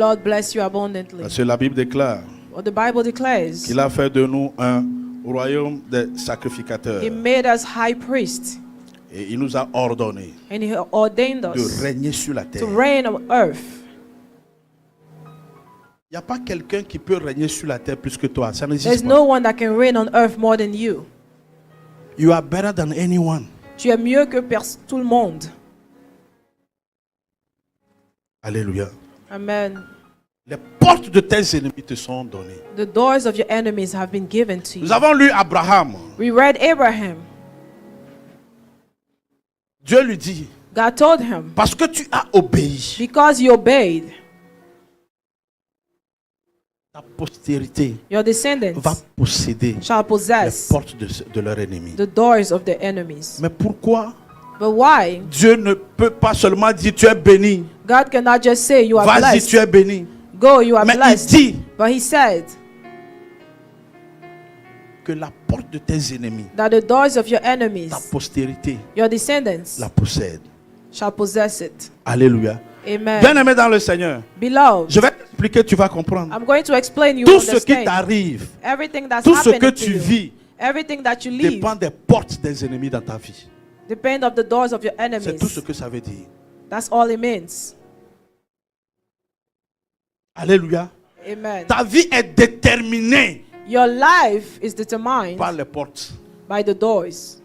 Lord bless you abundantly. Parce que la Bible déclare What the Bible declares, qu'il a fait de nous un royaume des sacrificateurs. He made us high priests, Et il nous a ordonné and He ordained de us régner sur la terre. to reign on earth. Il n'y a pas quelqu'un qui peut régner sur la terre plus que toi. Ça There's n'existe no pas. one that can reign on earth more than you. You are better than anyone. Tu es mieux que tout le monde. Alléluia. Amen. Les portes de tes ennemis te sont données. The doors of your enemies have been given to Nous you. avons lu Abraham. We read Abraham. Dieu lui dit, God told him, parce que tu as obéi, because you obeyed, ta postérité your descendants va posséder shall les possess portes de leur ennemi. the doors of their enemies. Mais pourquoi But why? Dieu ne peut pas seulement dire tu es béni, God cannot just say you are vas-y tu blessed. es béni, Go, you are mais il blessed. dit But He said que la porte de tes ennemis, that the doors of your enemies, ta postérité your descendants, la possède. shall possess it. Alléluia. Amen. Bien-aimé dans le Seigneur, Beloved, je vais t'expliquer, tu vas comprendre. I'm going to explain you Tout ce qui understand. t'arrive, Everything that's tout ce que happening to tu you, vis, everything that you live, dépend des portes des ennemis dans ta vie. depend of the doors of your C'est tout ce enemies. que ça veut dire. That's all it means. Alléluia. Amen. Ta vie est déterminée Your life is determined par les portes. by the doors.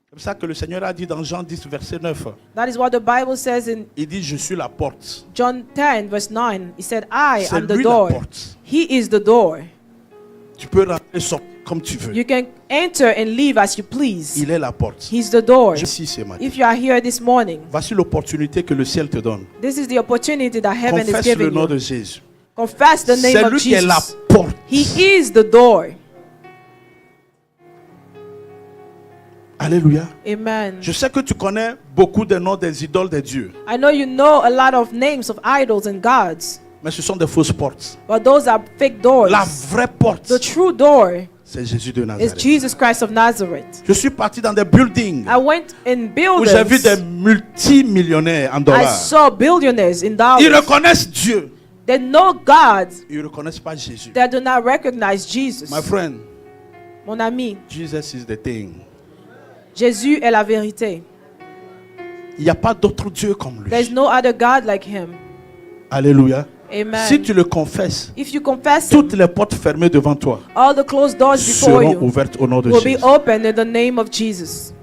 C'est pour ça que le Seigneur a dit dans Jean 10, verset 9. That is what the Bible says in Il dit, je suis la porte. John 10, verse 9. He said, I C'est am the lui la door. porte. He is the door. Tu peux rentrer et sortir comme tu veux. You can enter and leave as you please. Il est la porte. He's the door. Je suis ce matin. If you are here this morning, Voici l'opportunité que le ciel te donne. this is the opportunity that heaven is Confesse le giving nom you. de Jésus. Confess the name C'est of lui qui est la Jesus. porte. He is the door. Alléluia. Amen. Je sais que tu connais beaucoup des noms des idoles des dieux. I know you know a lot of names of idols and gods, Mais ce sont des fausses portes. but those are fake doors. La vraie porte, The true door c'est Jésus de is Nazareth. Jesus Christ of Nazareth. Je suis parti dans des buildings I went in où j'ai vu des buildings. multimillionnaires en I dollars. saw billionaires in Ils dollars. reconnaissent Dieu. They know God. Ils ne reconnaissent pas Jésus. They do not recognize Jesus. My friend, Mon ami, Jesus is the thing. Jésus est la vérité. Il n'y a pas d'autre Dieu comme lui. There's no other God like Him. Alléluia. Amen. Si tu le confesses, If you confess Him, toutes les portes fermées devant toi all the closed doors before seront you ouvertes au nom de will be Jésus. opened in the name of Jesus.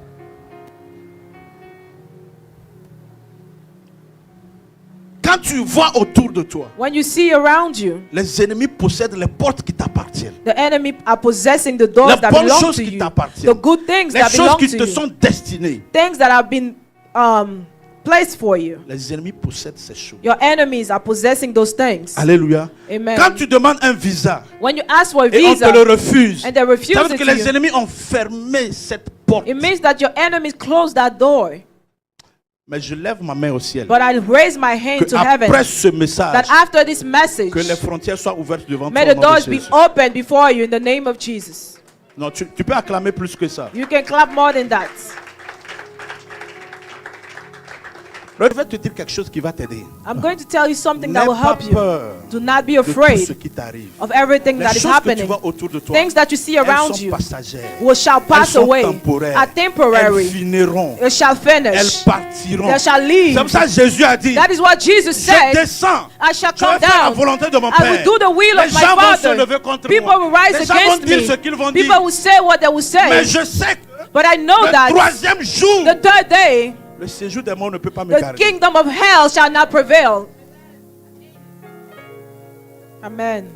Quand tu vois autour de toi, When you see around you, les ennemis possèdent les portes qui t'appartiennent. the enemy are possessing the doors Les that bonnes belong choses to qui you, t'appartiennent. the good things Les that choses belong qui to te you, sont destinées. things that have been placed for you. Les ennemis possèdent ces choses. Your enemies are possessing those things. Alléluia. Amen. Quand tu demandes un visa When you ask for a et on visa te le refuse, and they refuse ça veut dire it que to les you, ennemis ont fermé cette porte. it means that your enemies closed that door. Mais je lève ma main au ciel. But I raise my hand Que to heaven après ce message, that after this message, que les frontières soient ouvertes devant may toi the au nom doors de be Jésus. open before you in the name of Jesus. Non, tu peux acclamer plus que ça. You can clap more than that. Je vais te dire quelque chose qui va t'aider. I'm going to tell you something N'aie that will pas help you. peur Do not be de tout ce afraid qui t'arrive. of everything Les that is choses que tu happening. vois autour de toi, Things that you see elles around sont you passagères. shall Elles pass sont away, temporaires. are temporary. Elles finiront. It shall Elles finish. partiront. They shall leave. C'est comme ça que Jésus a dit, That is what Jesus je said. descends. I shall Je vais come faire la down. volonté de mon I will Père. do the will Les of my gens vont se Father. lever contre People moi. will rise Les gens vont against dire me. ce qu'ils vont dire. People will say what they will Mais say. je sais que But I know le that troisième jour, the third day, le séjour des morts ne peut pas me the garder. kingdom of hell shall not prevail. Amen.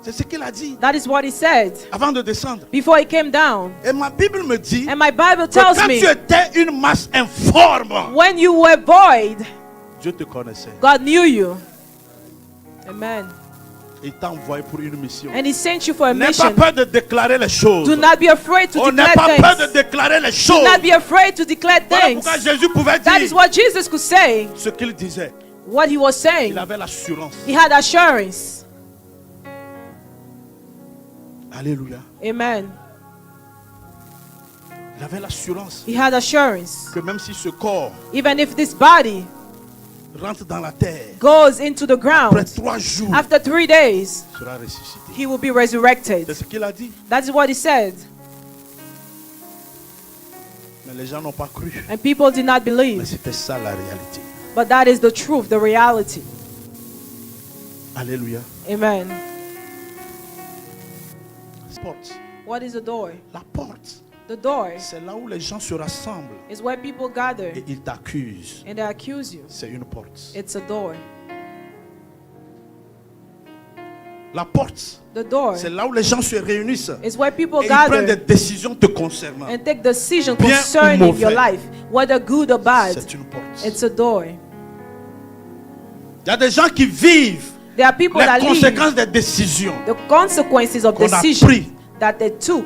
C'est ce qu'il a dit That is what he said avant de descendre. before he came down. Et ma Bible me dit And my Bible que tells quand me, tu étais une masse informe, when you were void, Dieu te connaissait. God knew you. Amen. Il t'a envoyé pour une mission. And he sent you for a N'aie pas mission. peur de déclarer les choses. Do not be afraid to On n'a declare pas peur de things. déclarer les Do choses. not be afraid to declare Voilà things. pourquoi Jésus pouvait That is dire what Jesus could say. ce qu'il disait. What he was saying. Il avait l'assurance. He had assurance. Alléluia. Amen. Il avait l'assurance He had assurance. que même si ce corps Even if this body rentre dans la terre, goes into the après ground, 3 jours, after 3 days, sera ressuscité. he will be resurrected. C'est ce qu'il a dit. That is what he said. Mais les gens n'ont pas cru. And people did not Mais believe. c'était ça la réalité. But that is the truth, the reality. Alléluia. Amen. Porte. What is the door? La porte, The door c'est là où les gens se rassemblent is where people gather et ils t'accusent. and they accuse you. C'est une porte. It's a door. La porte, The door c'est là où les gens se réunissent is where people et ils prennent des gather décisions te concernant. and take decisions Bien ou concerning mauvais. your life, whether good or bad. C'est une porte. It's a door. Il y a des gens qui vivent There are people les that live conséquences des décisions the consequences of qu'on a decisions pris that they took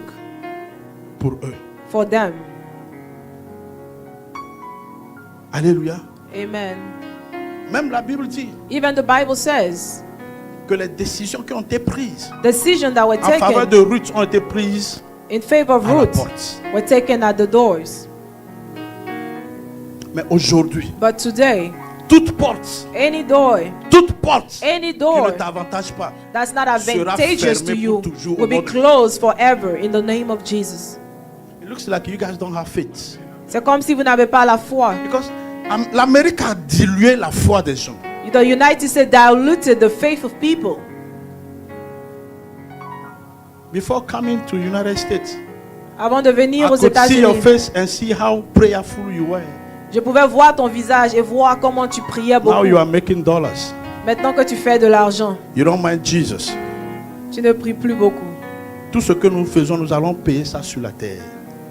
pour eux. for them. Alléluia. Amen. Même la Bible dit Even the Bible says que les décisions qui ont été prises decisions that were en faveur taken de Ruth ont été prises in favor of à la Ruth porte. were taken at the doors. Mais aujourd'hui, But today, toute porte any door qui ne t'avantage pas that's not sera advantageous to fermée you pour toujours au will be nom de- closed forever in the name of Jesus. It looks like you guys don't have faith. C'est comme si vous n'avez pas la foi. Because l'Amérique a dilué la foi des gens. The United States diluted the faith of people. Before coming to United States, Avant de venir I aux could see your États-Unis, face and see how prayerful you were. je pouvais voir ton visage et voir comment tu priais Now you are beaucoup. making dollars. Maintenant que tu fais de l'argent, You don't mind Jesus. tu ne pries plus beaucoup. Tout ce que nous faisons, nous allons payer ça sur la terre.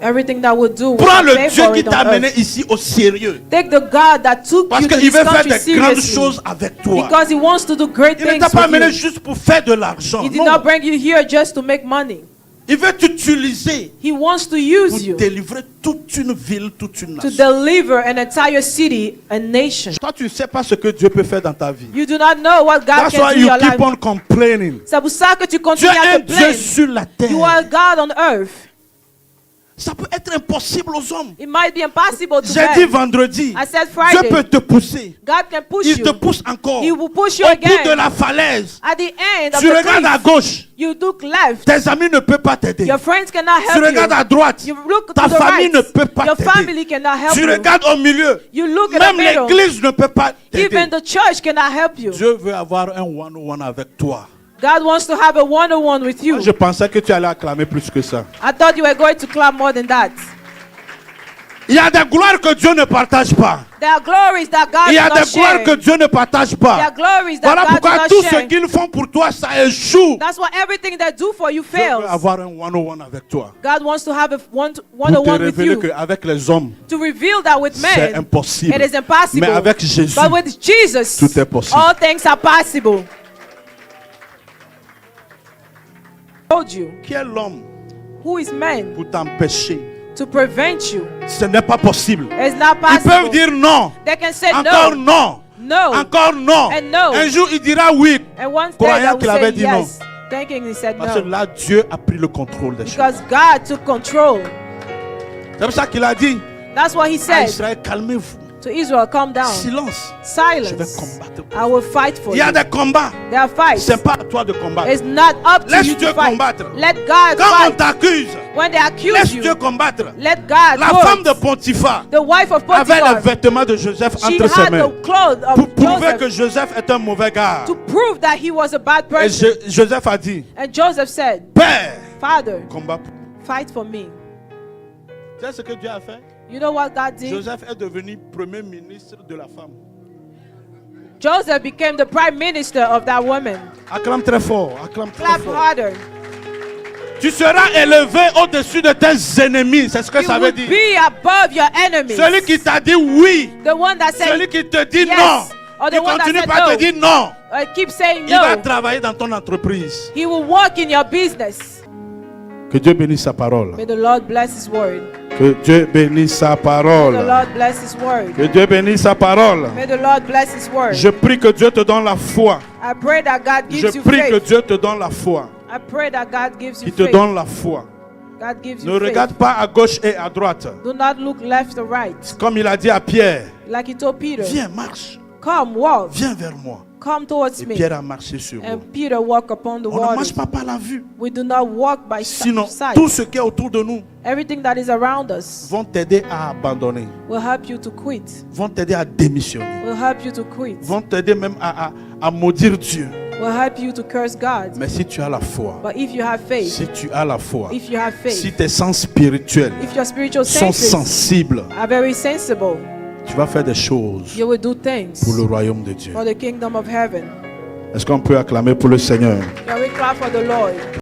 Everything that we'll do, Prends we'll le pay Dieu for qui it t'a on amené earth. ici au sérieux. Take the God that took Parce you to qu'il this veut faire country des grandes seriously. choses avec toi. Because he wants to do great Il ne things t'a pas with amené you. juste pour faire de l'argent. He did Non. not bring you here just to make money. Il veut t'utiliser He wants to pour use you délivrer toute une ville, toute une to nation. deliver an entire city, a nation. Toi, tu ne sais pas ce que Dieu peut faire dans ta vie. You do not know what God That's can why do in you your keep life. on complaining. C'est pour ça que tu Dieu continues est à un te Dieu plaindre. sur la terre. You are a God on earth. Ça peut être impossible aux hommes. It might be impossible to J'ai dit man. vendredi, I said Dieu peut Friday, te pousser. God can push Il you. te pousse encore. He will push you Au bout de again. la falaise, At the end of tu the regardes à cliff, gauche, you look left. tes amis ne peuvent pas t'aider. Your friends cannot Tu help regardes you. à droite, You look ta to the famille right. ne peut pas Your t'aider. family cannot help Tu you. regardes au milieu, You look at the même middle. l'église ne peut pas t'aider. Even the church cannot help you. Dieu veut avoir un one-on-one avec toi. God wants to have a one-on-one with you. Moi, je pensais que tu allais acclamer plus que ça. I thought you were going to clap more than that. Il y a des gloires que Dieu ne partage pas. There are glories that God Il y a does not des gloires share. que Dieu ne partage There are pas. glories that Voilà God pourquoi does tout not ce share. qu'ils font pour toi, ça échoue. That's why everything they do for you Dieu veut fails. avoir un one-on-one avec toi. God wants to have a Pour te one-on-one with révéler you. qu'avec les hommes, To reveal that with c'est men, impossible. it is impossible. Mais avec Jésus, But with Jesus, tout est possible. all things are possible. Told you, qui est l'homme who is man pour t'empêcher? to prevent you? Ce n'est pas possible. It's not Ils peuvent possible. dire non. They can say Encore no, non. no, Encore non. and no. Un jour, il dira oui. And one day Croyant they qu'il will avait say dit non. yes, thinking he said Parce que no. là, Dieu a pris le contrôle des choses. Because God took control. C'est pour ça qu'il a dit That's what he à said Israël, calmez-vous. to Israel, calm down. Silence. Je vais Silence. combattre. I will fight for Il y a you. des combats. There are fights. C'est pas à toi de combattre. It's not up to Laisse you Dieu to fight. combattre. Let God Quand on fight. t'accuse, When they accuse laisse you, Dieu combattre. let God La do it. femme de Pontiphar The wife of avait les Potiphar, vêtements de Joseph she entre ses had mains the clothes of pour prouver Joseph que Joseph est un mauvais gars. to prove that he was a bad Et person. Joseph a dit, And Joseph said, Père, Father, combat pour. fight for me. Tu sais ce que Dieu a fait? You know what God did? Joseph est devenu premier ministre de la femme. Joseph became the prime minister of that woman. Acclame très fort, acclame très Clap fort. harder. Tu seras élevé au-dessus de tes ennemis, c'est ce que You ça veut would dire. be above your enemies. Celui qui t'a dit oui, The one that said, celui qui te dit yes, non, or the il one that continue said pas à no. te dire non. Keep saying Il va no. travailler dans ton entreprise. He will work in your business. Que Dieu bénisse sa parole. May the Lord bless His word. Que Dieu bénisse sa May the parole. Lord bless His word. Que Dieu bénisse sa parole. May the Lord bless His word. Je prie que Dieu te donne la foi. I pray that God Je gives you prie que faith. Dieu te donne la foi. I pray that God gives you Qu'il te faith. donne la foi. God gives Ne you faith. regarde pas à gauche et à droite. Do not look left or right. Comme il a dit à Pierre, Like He told Peter. viens, marche. Come, walk. Viens vers moi. Come towards Et me. Pierre a marché sur l'eau. And Peter walked upon the On ne waters. marche pas par la vue. We do not walk by Sinon, sight. tout ce qui est autour de nous Everything that is around us vont t'aider à abandonner, will help you to quit. vont t'aider à démissionner, Will help you to quit. vont t'aider même à maudire Dieu. Will help you to curse God. Mais si tu as la foi, But if you have faith, si tu as la foi, if you have faith, si tes sens spirituels if your spiritual sont senses sensibles, are very sensible, tu vas faire des choses you will do things pour le royaume de Dieu. for the kingdom of heaven. Est-ce qu'on peut acclamer pour le Seigneur? Can we clap for the Lord?